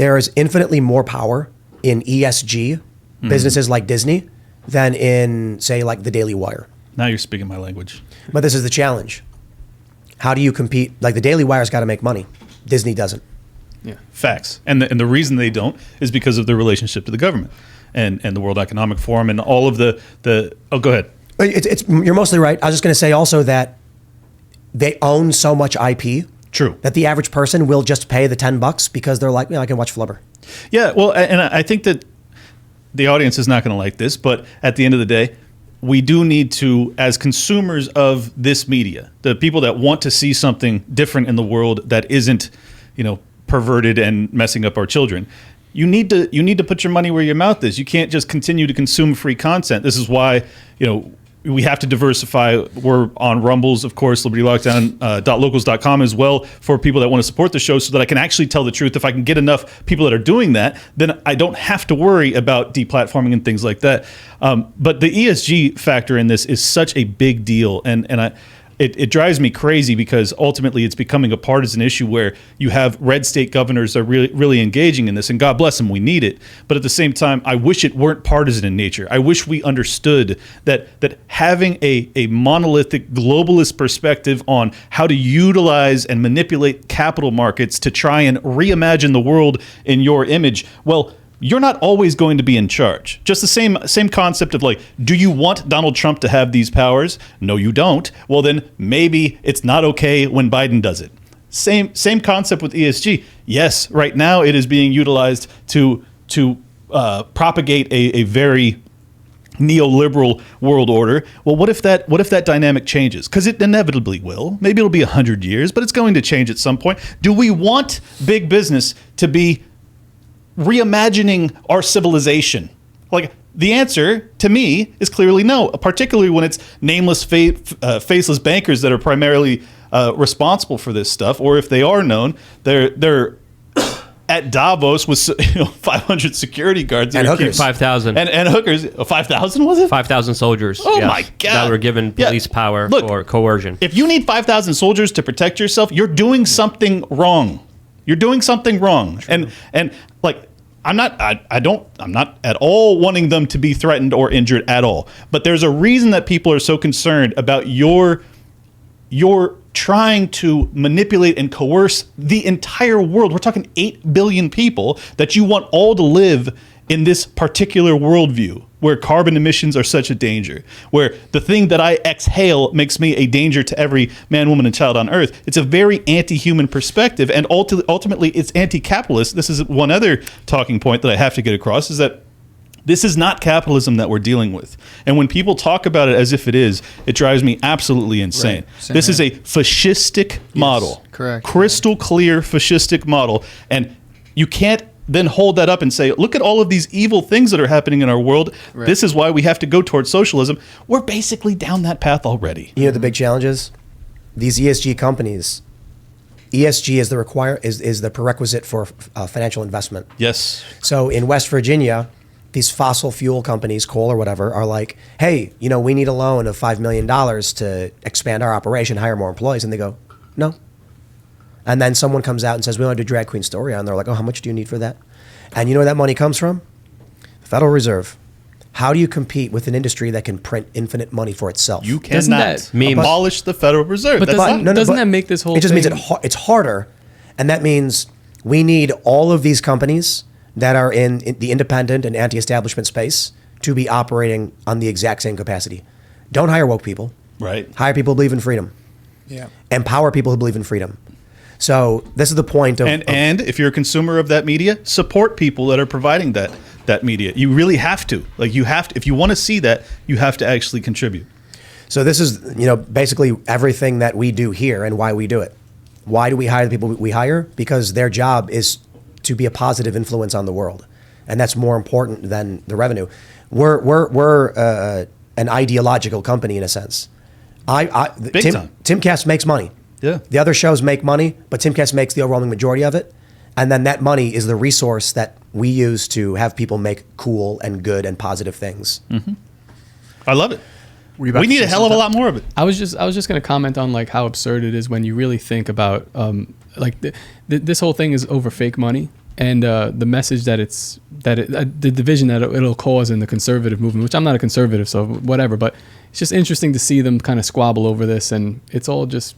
there is infinitely more power in ESG businesses like Disney than in, say, like the Daily Wire. Now you're speaking my language. But this is the challenge. How do you compete? Like the Daily Wire's got to make money. Disney doesn't. Yeah, facts. And the reason they don't is because of their relationship to the government and the World Economic Forum and all of the oh, go ahead. You're mostly right. I was just going to say also that they own so much IP. True. That the average person will just pay the $10 because they're like, I can watch Flubber. Yeah, well, and I think that the audience is not going to like this, but at the end of the day, we do need to, as consumers of this media, the people that want to see something different in the world that isn't, perverted and messing up our children, you need to put your money where your mouth is. You can't just continue to consume free content. This is why, we have to diversify. We're on Rumbles, of course, libertylockdown.locals.com as well for people that want to support the show so that I can actually tell the truth. If I can get enough people that are doing that, then I don't have to worry about deplatforming and things like that. But the ESG factor in this is such a big deal. And it drives me crazy because ultimately it's becoming a partisan issue where you have red state governors that are really engaging in this, and God bless them, we need it. But at the same time, I wish it weren't partisan in nature. I wish we understood that having a monolithic globalist perspective on how to utilize and manipulate capital markets to try and reimagine the world in your image, well, you're not always going to be in charge. Just the same concept of like, do you want Donald Trump to have these powers? No, you don't. Well, then maybe it's not okay when Biden does it. Same concept with ESG. Yes, right now it is being utilized to propagate a very neoliberal world order. Well, what if that dynamic changes? Because it inevitably will. Maybe it'll be 100 years, but it's going to change at some point. Do we want big business to be reimagining our civilization? Like, the answer to me is clearly no, particularly when it's nameless, faceless bankers that are primarily responsible for this stuff, or if they are known, they're at Davos with 500 security guards and hookers, 5,000 and hookers. 5,000 was it? 5,000 soldiers. Oh, yes, my God! That were given police power for coercion. If you need 5,000 soldiers to protect yourself, you're doing something wrong. You're doing something wrong. True. And like, I'm not at all wanting them to be threatened or injured at all. But there's a reason that people are so concerned about your trying to manipulate and coerce the entire world. We're talking 8 billion people that you want all to live in this particular worldview where carbon emissions are such a danger, where the thing that I exhale makes me a danger to every man, woman, and child on earth. It's a very anti-human perspective, and ultimately it's anti-capitalist. This is one other talking point that I have to get across, is that this is not capitalism that we're dealing with. And when people talk about it as if it is, it drives me absolutely insane. Right. This is a fascistic model. Correct. Crystal clear fascistic model. And you can't then hold that up and say, look at all of these evil things that are happening in our world. Right. This is why we have to go towards socialism. We're basically down that path already. You know the big challenge is? These ESG companies, ESG is the prerequisite for financial investment. Yes. So in West Virginia, these fossil fuel companies, coal or whatever, are like, hey, we need a loan of $5 million to expand our operation, hire more employees. And they go, no. And then someone comes out and says, we want to do Drag Queen Story. And they're like, oh, how much do you need for that? And you know where that money comes from? The Federal Reserve. How do you compete with an industry that can print infinite money for itself? You cannot abolish the Federal Reserve. But doesn't that make this whole thing? It just means it's harder. And that means we need all of these companies that are in the independent and anti-establishment space to be operating on the exact same capacity. Don't hire woke people. Right. Hire people who believe in freedom. Yeah. Empower people who believe in freedom. So this is the point of... And if you're a consumer of that media, support people that are providing that media. You really have to. Like, you have to. If you want to see that, you have to actually contribute. So this is, basically everything that we do here and why we do it. Why do we hire the people we hire? Because their job is to be a positive influence on the world. And that's more important than the revenue. We're an ideological company in a sense. Timcast makes money. Yeah. The other shows make money, but Timcast makes the overwhelming majority of it. And then that money is the resource that we use to have people make cool and good and positive things. Mm-hmm. I love it. We need a hell of a lot more of it. I was just going to comment on like how absurd it is when you really think about this whole thing is over fake money. and the message that the division that it'll cause in the conservative movement, which I'm not a conservative, so whatever, but it's just interesting to see them kind of squabble over this, and it's all just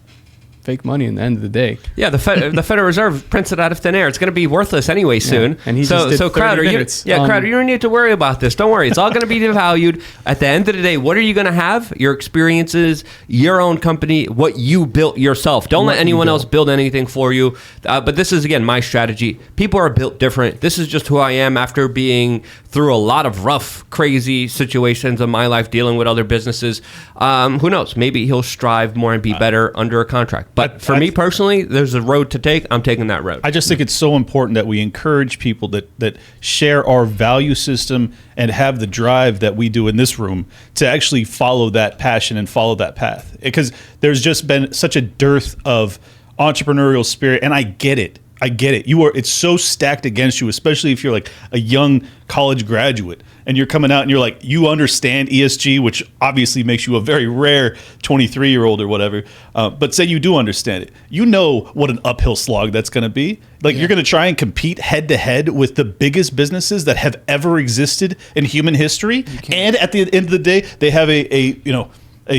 fake money in the end of the day. Yeah, the Federal Reserve prints it out of thin air. It's going to be worthless anyway soon. Yeah, and he just did 30 Crowder, minutes. Crowder, you don't need to worry about this. Don't worry. It's all going to be devalued. At the end of the day, what are you going to have? Your experiences, your own company, what you built yourself. Don't let anyone else build anything for you. But this is, again, my strategy. People are built different. This is just who I am after being through a lot of rough, crazy situations in my life dealing with other businesses. Who knows? Maybe he'll strive more and be better under a contract. But for me personally, there's a road to take. I'm taking that road. I just think it's so important that we encourage people that share our value system and have the drive that we do in this room to actually follow that passion and follow that path. Because there's just been such a dearth of entrepreneurial spirit, and I get it. It's so stacked against you, especially if you're like a young college graduate and you're coming out and you're like, you understand ESG, which obviously makes you a very rare 23-year-old or whatever. But say you do understand it. You know what an uphill slog that's going to be. Like you're going to try and compete head to head with the biggest businesses that have ever existed in human history. And at the end of the day, they have a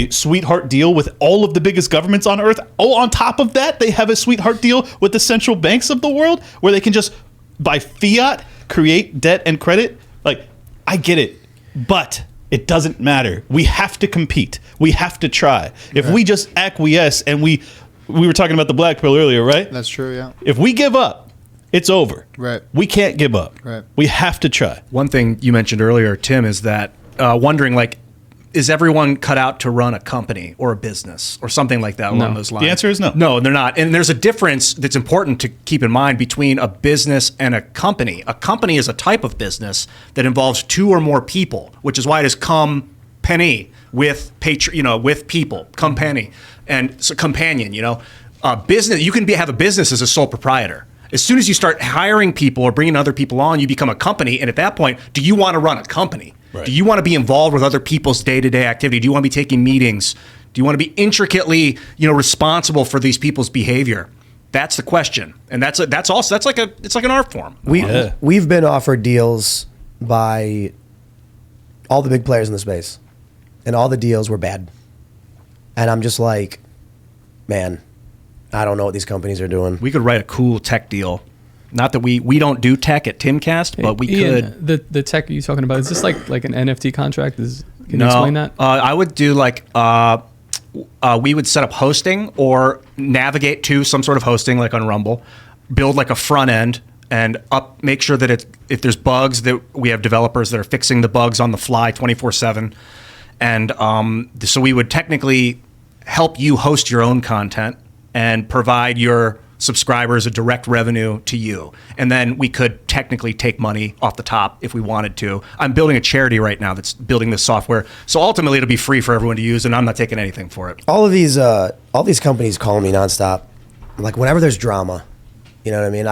sweetheart deal with all of the biggest governments on earth. Oh, on top of that, they have a sweetheart deal with the central banks of the world where they can just, by fiat, create debt and credit. Like, I get it, but it doesn't matter. We have to compete. We have to try. If we just acquiesce, and we were talking about the black pill earlier, right? That's true, yeah. If we give up, it's over. Right. We can't give up. Right. We have to try. One thing you mentioned earlier, Tim, is that wondering, like, is everyone cut out to run a company or a business or something like that along those lines? The answer is no. No, they're not. And there's a difference that's important to keep in mind between a business and a company. A company is a type of business that involves two or more people, which is why it is company with with people, company, and so companion. Business. You can have a business as a sole proprietor. As soon as you start hiring people or bringing other people on, you become a company. And at that point, do you want to run a company? Right. Do you want to be involved with other people's day-to-day activity? Do you want to be taking meetings? Do you want to be intricately, responsible for these people's behavior? That's the question, and that's like an art form. We've been offered deals by all the big players in the space, and all the deals were bad. And I'm just like, man, I don't know what these companies are doing. We could write a cool tech deal. Not that we don't do tech at Timcast, but we Ian, could. The tech you're talking about, is this like an NFT contract? Can you explain that? I would do we would set up hosting or navigate to some sort of hosting like on Rumble, build like a front end and make sure that if there's bugs, that we have developers that are fixing the bugs on the fly 24/7. And so we would technically help you host your own content and provide your subscribers a direct revenue to you. And then we could technically take money off the top if we wanted to. I'm building a charity right now that's building this software. So ultimately it'll be free for everyone to use, and I'm not taking anything for it. All these companies call me nonstop. Like whenever there's drama, you know what I mean?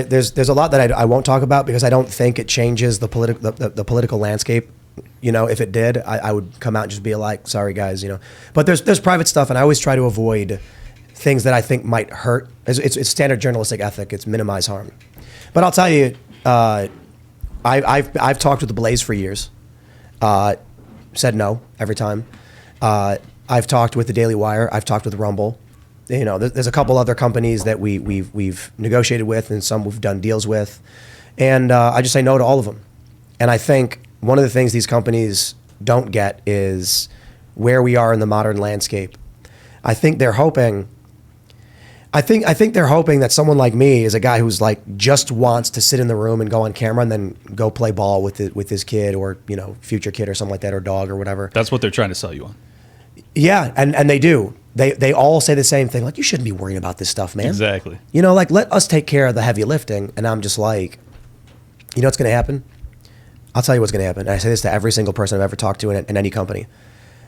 There's a lot that I won't talk about because I don't think it changes the political landscape. If it did, I would come out and just be like, sorry guys, But there's private stuff, and I always try to avoid things that I think might hurt. It's standard journalistic ethic. It's minimize harm. But I'll tell you, I've talked with the Blaze for years. Said no every time. I've talked with the Daily Wire. I've talked with Rumble. There's a couple other companies that we've negotiated with, and some we've done deals with, and I just say no to all of them. And I think one of the things these companies don't get is where we are in the modern landscape. I think they're hoping that someone like me is a guy who's like just wants to sit in the room and go on camera and then go play ball with his kid or future kid or something like that, or dog or whatever. That's what they're trying to sell you on. Yeah, and they do. They all say the same thing. Like, you shouldn't be worrying about this stuff, man. Exactly. Like, let us take care of the heavy lifting. And I'm just like, what's going to happen? I'll tell you what's going to happen. And I say this to every single person I've ever talked to in any company.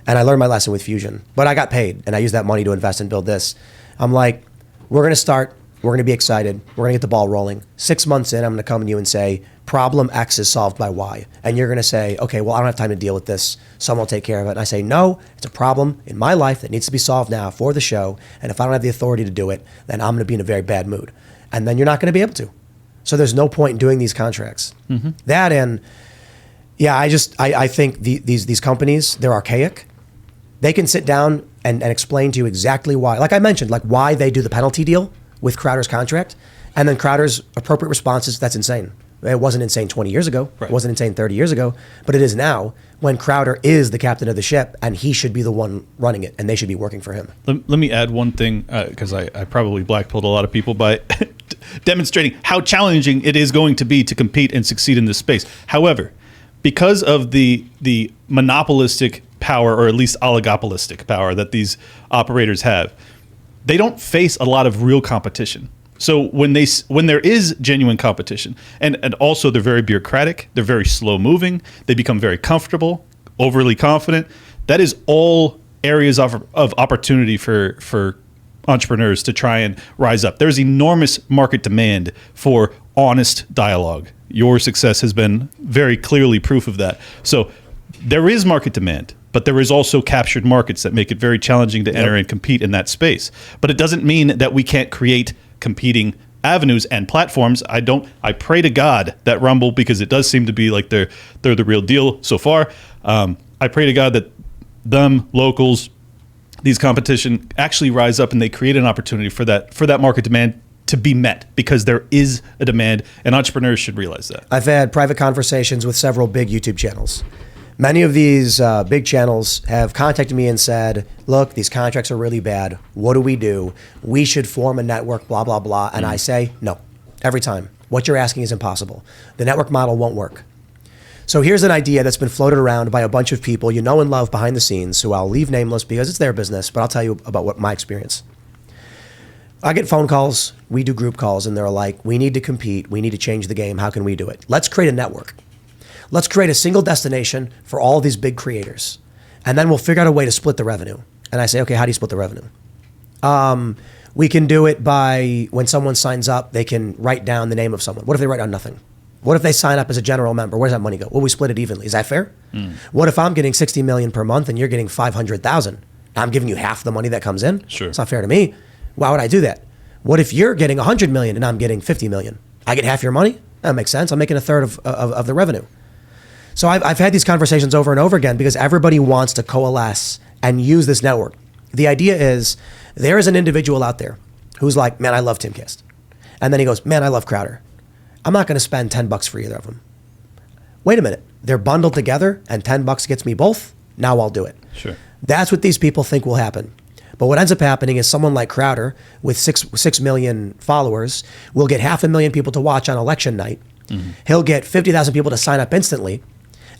And I learned my lesson with Fusion. But I got paid, and I used that money to invest and build this. I'm like, we're going to start. We're going to be excited. We're going to get the ball rolling. 6 months in, I'm going to come to you and say, problem X is solved by Y. And you're going to say, okay, well, I don't have time to deal with this. Someone will take care of it. And I say, no, it's a problem in my life that needs to be solved now for the show. And if I don't have the authority to do it, then I'm going to be in a very bad mood. And then you're not going to be able to. So there's no point in doing these contracts. That and I think these companies, they're archaic. They can sit down and explain to you exactly why, like I mentioned, like why they do the penalty deal with Crowder's contract, and then Crowder's appropriate response is that's insane. It wasn't insane 20 years ago. Right. It wasn't insane 30 years ago, but it is now when Crowder is the captain of the ship and he should be the one running it and they should be working for him. Let me add one thing, because I probably blackpilled a lot of people by demonstrating how challenging it is going to be to compete and succeed in this space. However, because of the monopolistic power, or at least oligopolistic power that these operators have, they don't face a lot of real competition. So when there is genuine competition, and also they're very bureaucratic, they're very slow moving, they become very comfortable, overly confident. That is all areas of opportunity for entrepreneurs to try and rise up. There's enormous market demand for honest dialogue. Your success has been very clearly proof of that. So there is market demand, but there is also captured markets that make it very challenging to enter and compete in that space. But it doesn't mean that we can't create competing avenues and platforms. I pray to God that Rumble, because it does seem to be like they're the real deal so far. I pray to God that them, locals, these competition actually rise up and they create an opportunity for that market demand to be met, because there is a demand and entrepreneurs should realize that. I've had private conversations with several big YouTube channels. Many of these big channels have contacted me and said, look, these contracts are really bad. What do? We should form a network, blah, blah, blah. And I say, no, every time. What you're asking is impossible. The network model won't work. So here's an idea that's been floated around by a bunch of people you know and love behind the scenes, who I'll leave nameless because it's their business, but I'll tell you about what my experience. I get phone calls, we do group calls, and they're like, we need to compete, we need to change the game, how can we do it? Let's create a network. Let's create a single destination for all these big creators, and then we'll figure out a way to split the revenue. And I say, okay, how do you split the revenue? We can do it by, when someone signs up, they can write down the name of someone. What if they write down nothing? What if they sign up as a general member? Where does that money go? Well, we split it evenly. Is that fair? What if I'm getting $60 million per month and you're getting $500,000? I'm giving you half the money that comes in? Sure. It's not fair to me. Why would I do that? What if you're getting $100 million and I'm getting $50 million? I get half your money? That makes sense. I'm making a third of the revenue. So I've had these conversations over and over again because everybody wants to coalesce and use this network. The idea is there is an individual out there who's like, man, I love Timcast. And then he goes, man, I love Crowder. I'm not going to spend $10 for either of them. Wait a minute. They're bundled together and $10 gets me both. Now I'll do it. Sure. That's what these people think will happen. But what ends up happening is someone like Crowder with 6 million followers will get 500,000 people to watch on election night. Mm-hmm. He'll get 50,000 people to sign up instantly.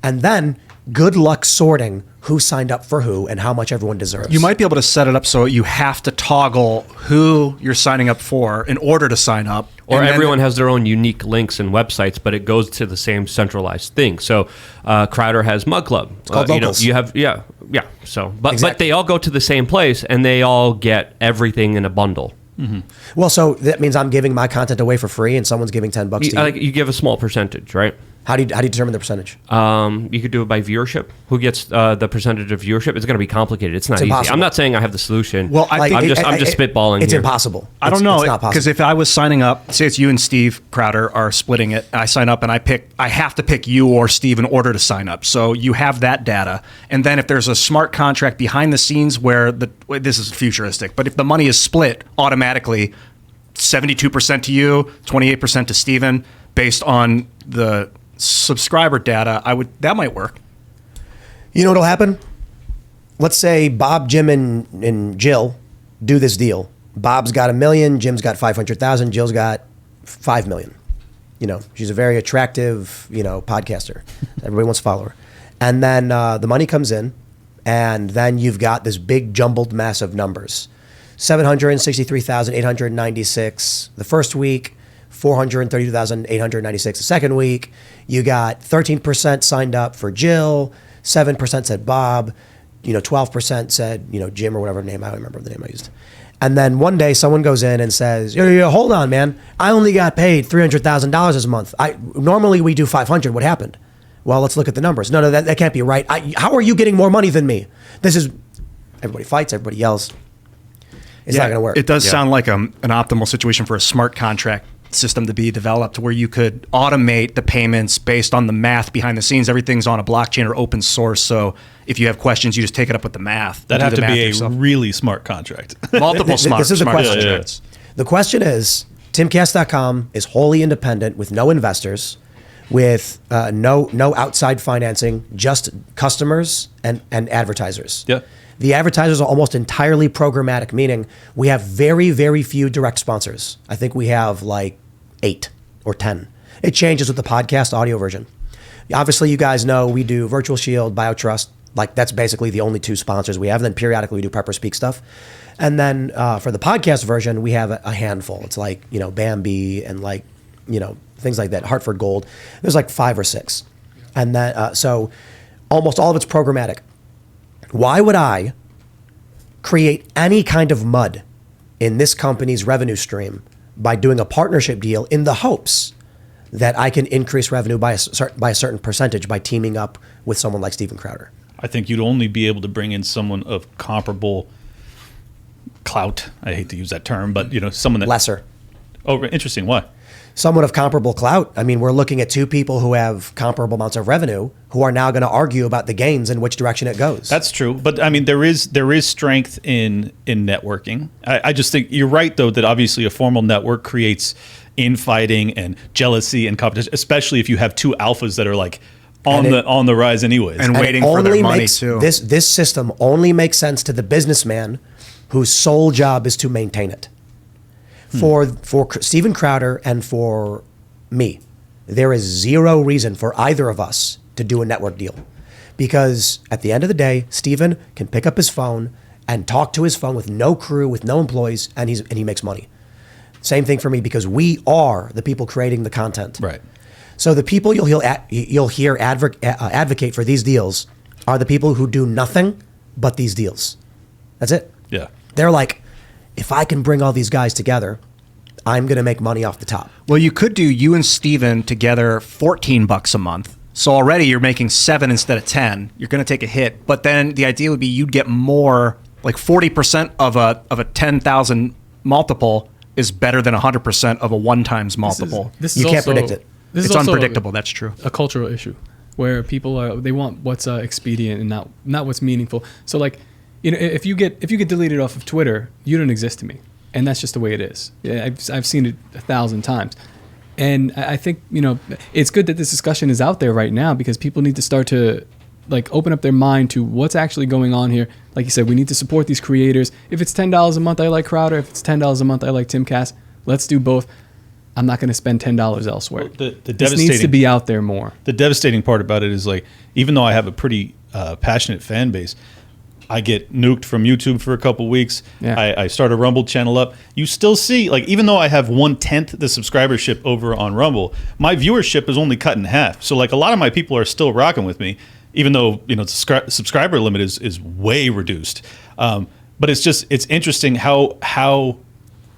And then good luck sorting who signed up for who and how much everyone deserves. You might be able to set it up so you have to toggle who you're signing up for in order to sign up. Or everyone has their own unique links and websites, but it goes to the same centralized thing. So Crowder has Mug Club. It's called Locals. You have, yeah. So, but Exactly. they all go to the same place and they all get everything in a bundle. Mm-hmm. Well, so that means I'm giving my content away for free and someone's giving $10 to you. Like you give a small percentage, right? How do you determine the percentage? You could do it by viewership. Who gets the percentage of viewership? It's going to be complicated. It's not easy. impossible. I'm not saying I have the solution. Well, I think I'm just spitballing. It's here. impossible. I don't know, It's not possible. because if I was signing up, say it's you and Steve Crowder are splitting it, and I sign up and I have to pick you or Steve in order to sign up. So you have that data. And then if there's a smart contract behind the scenes where this is futuristic, but if the money is split automatically, 72% to you, 28% to Steven, based on the subscriber data, that might work. You know what'll happen? Let's say Bob, Jim, and Jill do this deal. Bob's got $1 million, Jim's got 500,000, Jill's got 5 million. You know, she's a very attractive, podcaster. Everybody wants to follow her. And then the money comes in, and then you've got this big jumbled mess of numbers. 763,896 the first week, 432,896 the second week. You got 13% signed up for Jill, 7% said Bob, 12% said, Jim or whatever name, I don't remember the name I used. And then one day someone goes in and says, hold on, man. I only got paid $300,000 this month. Normally we do 500. What happened? Well, let's look at the numbers. No, that can't be right. How are you getting more money than me? Everybody fights, everybody yells. It's not going to work. It does sound like an optimal situation for a smart contract system to be developed where you could automate the payments based on the math behind the scenes. Everything's on a blockchain or open source. So if you have questions, you just take it up with the math. That'd Do have the to math be a yourself. really smart contract. Multiple smart, This is the smart question. contracts. The question is, Timcast.com is wholly independent with no investors, with no outside financing, just customers and advertisers. Yeah. The advertisers are almost entirely programmatic, meaning we have very, very few direct sponsors. I think we have like 8 or 10. It changes with the podcast audio version. Obviously, you guys know we do Virtual Shield, BioTrust. Like that's basically the only 2 sponsors we have. And then periodically we do Pepper Speak stuff. And then for the podcast version, we have a handful. It's like, Bambi and like, things like that. Hartford Gold. There's like 5 or 6. And then, so almost all of it's programmatic. Why would I create any kind of mud in this company's revenue stream by doing a partnership deal in the hopes that I can increase revenue by a certain percentage by teaming up with someone like Steven Crowder? I think you'd only be able to bring in someone of comparable clout. I hate to use that term, but someone that Lesser. Oh, interesting. Why? Someone of comparable clout. I mean, we're looking at 2 people who have comparable amounts of revenue who are now going to argue about the gains and which direction it goes. That's true, but I mean, there is strength in networking. I just think you're right, though, that obviously a formal network creates infighting and jealousy and competition, especially if you have 2 alphas that are like on the rise, anyways. And And waiting it for their only money makes- too. This system only makes sense to the businessman whose sole job is to maintain it. For Steven Crowder and for me, there is 0 reason for either of us to do a network deal. Because at the end of the day, Steven can pick up his phone and talk to his phone with no crew, with no employees, and he makes money. Same thing for me, because we are the people creating the content. Right. So the people you'll hear advocate for these deals are the people who do nothing but these deals. That's it. Yeah. They're like, if I can bring all these guys together, I'm going to make money off the top. Well, you could do you and Steven together $14 a month. So already you're making 7 instead of 10. You're going to take a hit, but then the idea would be you'd get more, like 40% of a 10,000 multiple is better than 100% of a 1 times multiple. This is You can't also- predict it. This is It's also unpredictable. That's true. a cultural issue where people they want what's expedient and not what's meaningful. So like, if you get deleted off of Twitter, you don't exist to me, and that's just the way it is. Yeah, I've seen it 1,000 times, and I think it's good that this discussion is out there right now because people need to start to like open up their mind to what's actually going on here. Like you said, we need to support these creators. If it's $10 a month, I like Crowder. If it's $10 a month, I like Timcast. Let's do both. I'm not going to spend $10 elsewhere. The This needs to be out there more. The devastating part about it is like, even though I have a pretty passionate fan base, I get nuked from YouTube for a couple weeks. Yeah. I start a Rumble channel up. You still see, like, even though I have 1/10 the subscribership over on Rumble, my viewership is only cut in half. So like a lot of my people are still rocking with me, even though the subscriber limit is way reduced. But it's interesting how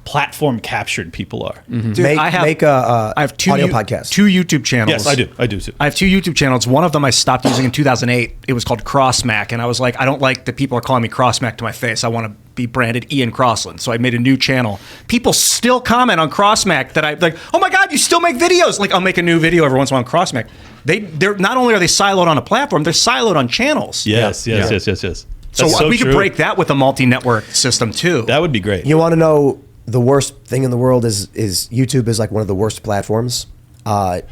platform captured people are. Dude, Make I have 2 audio podcasts. 2 YouTube channels. Yes, I do. I do too. I have 2 YouTube channels. One of them I stopped using in 2008. It was called Crossmac, and I was like, I don't like that people are calling me Crossmac to my face. I want to be branded Ian Crossland. So I made a new channel. People still comment on Crossmac that I like, oh my God, you still make videos. Like I'll make a new video every once in a while on Crossmac. They're not only are they siloed on a platform, they're siloed on channels. Yes. So That's we could true. break that with a multi-network system too. That would be great. You want to know the worst thing in the world is YouTube is like one of the worst platforms. Let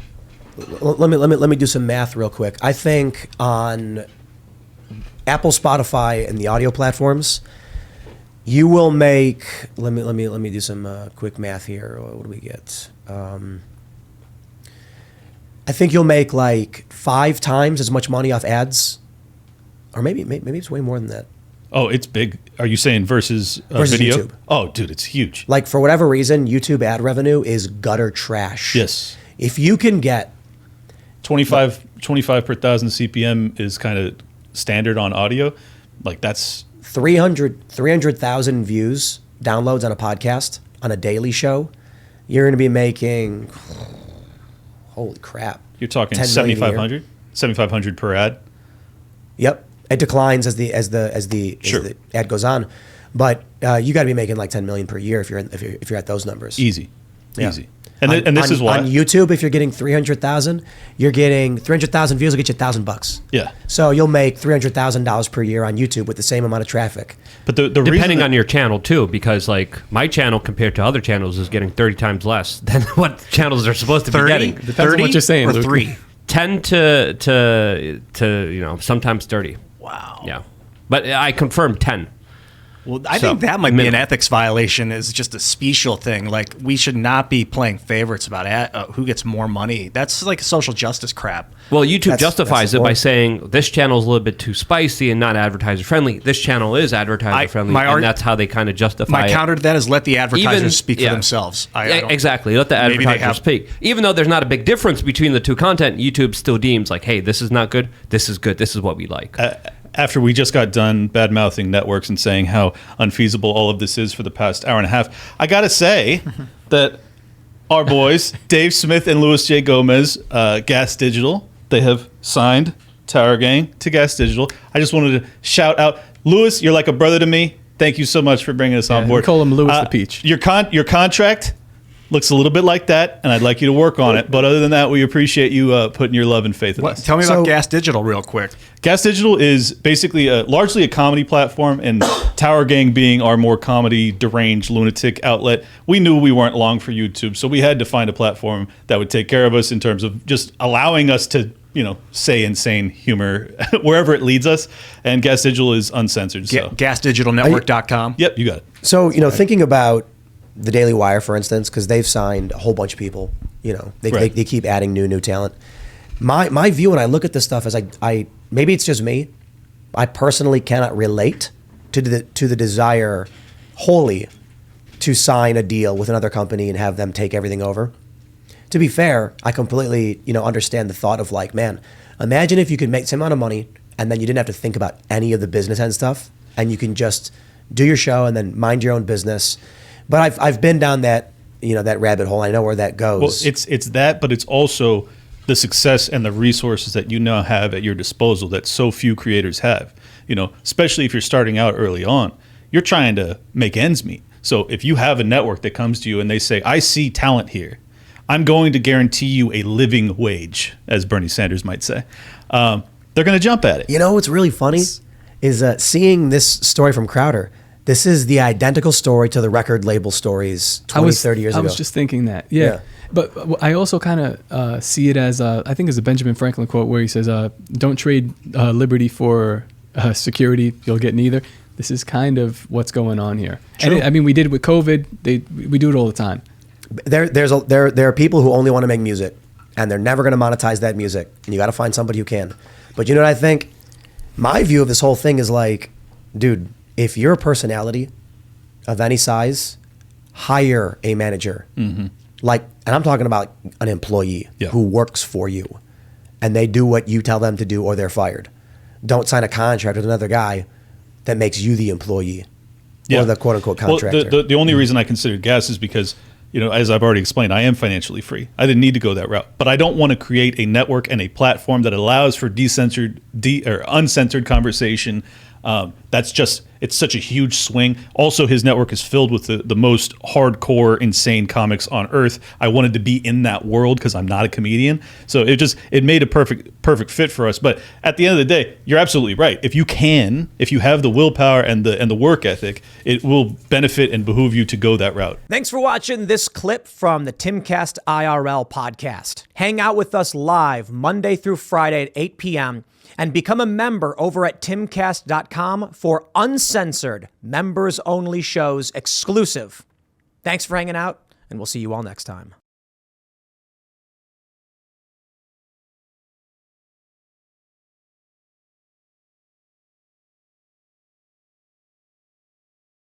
me do some math real quick. I think on Apple, Spotify, and the audio platforms, you will make. Let me do some quick math here. What do we get? I think you'll make like 5 times as much money off ads, or maybe it's way more than that. Oh, it's big. Are you saying versus Versus video? YouTube. Oh, dude, it's huge. Like for whatever reason, YouTube ad revenue is gutter trash. Yes. If you can get 25 per 1,000 CPM is kind of standard on audio. Like that's 300,000 views, downloads on a podcast, on a daily show, you're going to be making, holy crap. you're talking 10 million a year. 7,500 per ad. Yep. It declines as the Sure. the ad goes on. But you got to be making like 10 million per year if you're at those numbers. Easy. Easy. And this is why. On YouTube, if you're getting 300,000, you're getting 300,000 views will get you $1,000. Yeah. So you'll make $300,000 per year on YouTube with the same amount of traffic. But the Depending on your channel too, because like my channel compared to other channels is getting 30 times less than what channels are supposed to be 30? getting. Depends on what you're saying, or Luke. 3? 10 to sometimes 30. Wow. Yeah. But I confirmed 10. Well, I So, think that might be an minimum. ethics violation. Is just a special thing. Like we should not be playing favorites about who gets more money. That's like social justice crap. Well, YouTube That's justifies the it by point. saying this channel is a little bit too spicy and not advertiser friendly. This channel is advertiser friendly, and that's how they kind of justify My it. counter to that is let the advertisers Even- speak yeah. for themselves. Exactly. Let the Maybe they advertisers have- speak. Even though there's not a big difference between the two content, YouTube still deems like, hey, this is not good. This is good. This is what we like. After we just got done bad-mouthing networks and saying how unfeasible all of this is for the past hour and a half, I got to say that our boys, Dave Smith and Louis J. Gomez, Gas Digital, they have signed Tower Gang to Gas Digital. I just wanted to shout out, Louis, you're like a brother to me. Thank you so much for bringing us on Yeah, board. we call him Louis the Peach. Your contract looks a little bit like that, and I'd like you to work on it. But other than that, we appreciate you putting your love and faith in us. Tell me So- about Gas Digital real quick. Gas Digital is basically largely a comedy platform, and Tower Gang being our more comedy deranged lunatic outlet, we knew we weren't long for YouTube, so we had to find a platform that would take care of us in terms of just allowing us to, say insane humor wherever it leads us. And Gas Digital is uncensored. So. GasDigitalNetwork.com. Yep, you got it. So, thinking about the Daily Wire, for instance, because they've signed a whole bunch of people, they Right. keep adding new talent. My view when I look at this stuff is I maybe it's just me. I personally cannot relate to the desire wholly to sign a deal with another company and have them take everything over. To be fair, I completely, understand the thought of like, man, imagine if you could make the same amount of money and then you didn't have to think about any of the business end stuff and you can just do your show and then mind your own business. But I've been down that, that rabbit hole. I know where that goes. Well, it's that, but it's also the success and the resources that you now have at your disposal that so few creators have. Especially if you're starting out early on, you're trying to make ends meet. So if you have a network that comes to you and they say, I see talent here, I'm going to guarantee you a living wage, as Bernie Sanders might say. They're going to jump at it. What's really funny is seeing this story from Crowder. This is the identical story to the record label stories 30 years ago. I was just thinking that. Yeah. But I also kind of see it as, I think it's a Benjamin Franklin quote where he says, don't trade liberty for security. You'll get neither. This is kind of what's going on here. True. And we did it with COVID. We do it all the time. There are people who only want to make music, and they're never going to monetize that music. And you got to find somebody who can. But you know what I think? My view of this whole thing is like, dude, if you're a personality of any size, hire a manager. Mm-hmm. And I'm talking about an employee who works for you, and they do what you tell them to do, or they're fired. Don't sign a contract with another guy that makes you the employee or the quote unquote contractor. Well, the only reason I considered Gas is because, as I've already explained, I am financially free. I didn't need to go that route, but I don't want to create a network and a platform that allows for uncensored conversation. It's such a huge swing. Also, his network is filled with the most hardcore, insane comics on earth. I wanted to be in that world because I'm not a comedian. So it made a perfect fit for us. But at the end of the day, you're absolutely right. If you have the willpower and the work ethic, it will benefit and behoove you to go that route. Thanks for watching this clip from the Timcast IRL podcast. Hang out with us live Monday through Friday at 8 p.m. and become a member over at timcast.com for uncensored, members-only shows exclusive. Thanks for hanging out, and we'll see you all next time.